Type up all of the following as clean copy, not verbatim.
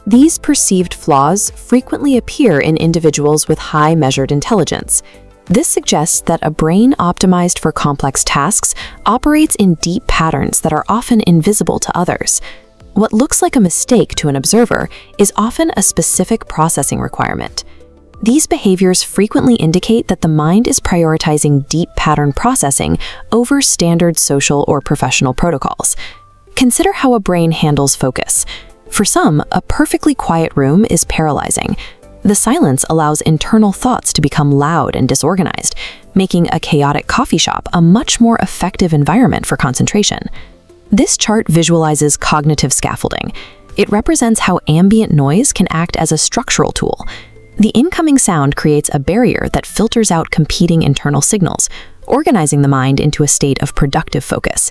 These perceived flaws frequently appear in individuals with high measured intelligence. This suggests that a brain optimized for complex tasks operates in deep patterns that are often invisible to others. What looks like a mistake to an observer is often a specific processing requirement. These behaviors frequently indicate that the mind is prioritizing deep pattern processing over standard social or professional protocols. Consider how a brain handles focus. For some, a perfectly quiet room is paralyzing. The silence allows internal thoughts to become loud and disorganized, making a chaotic coffee shop a much more effective environment for concentration. This chart visualizes cognitive scaffolding. It represents how ambient noise can act as a structural tool. The incoming sound creates a barrier that filters out competing internal signals, organizing the mind into a state of productive focus.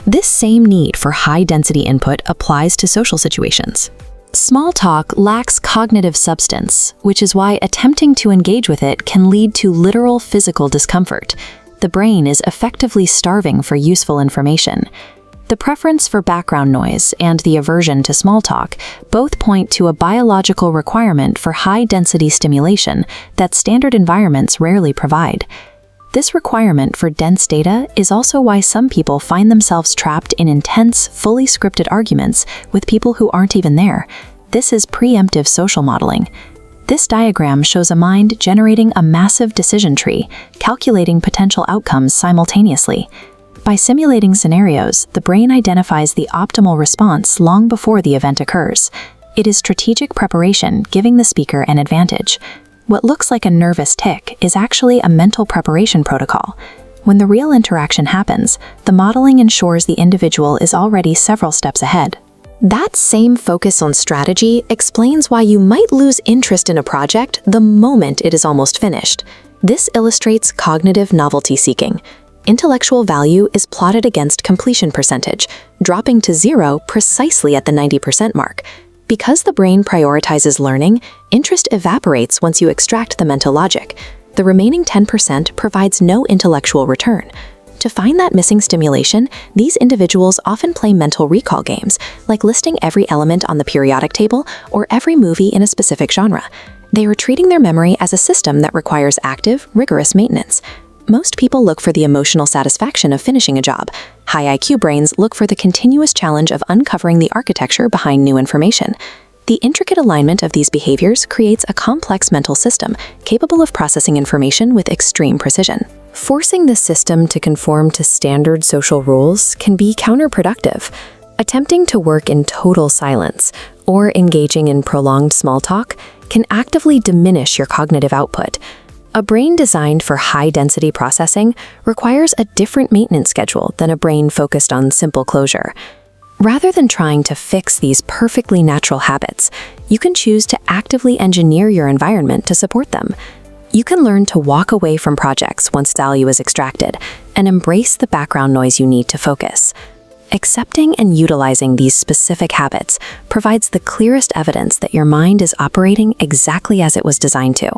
This same need for high-density input applies to social situations. Small talk lacks cognitive substance, which is why attempting to engage with it can lead to literal physical discomfort. The brain is effectively starving for useful information. The preference for background noise and the aversion to small talk both point to a biological requirement for high-density stimulation that standard environments rarely provide. This requirement for dense data is also why some people find themselves trapped in intense, fully scripted arguments with people who aren't even there. This is preemptive social modeling. This diagram shows a mind generating a massive decision tree, calculating potential outcomes simultaneously. By simulating scenarios, the brain identifies the optimal response long before the event occurs. It is strategic preparation, giving the speaker an advantage. What looks like a nervous tic is actually a mental preparation protocol. When the real interaction happens, the modeling ensures the individual is already several steps ahead. That same focus on strategy explains why you might lose interest in a project the moment it is almost finished. This illustrates cognitive novelty seeking. Intellectual value is plotted against completion percentage, dropping to 0 precisely at the 90% mark. Because the brain prioritizes learning, interest evaporates once you extract the mental logic. The remaining 10% provides no intellectual return. To find that missing stimulation, these individuals often play mental recall games, like listing every element on the periodic table or every movie in a specific genre. They are treating their memory as a system that requires active, rigorous maintenance. Most people look for the emotional satisfaction of finishing a job. High IQ brains look for the continuous challenge of uncovering the architecture behind new information. The intricate alignment of these behaviors creates a complex mental system capable of processing information with extreme precision. Forcing the system to conform to standard social rules can be counterproductive. Attempting to work in total silence or engaging in prolonged small talk can actively diminish your cognitive output. A brain designed for high-density processing requires a different maintenance schedule than a brain focused on simple closure. Rather than trying to fix these perfectly natural habits, you can choose to actively engineer your environment to support them. You can learn to walk away from projects once value is extracted and embrace the background noise you need to focus. Accepting and utilizing these specific habits provides the clearest evidence that your mind is operating exactly as it was designed to.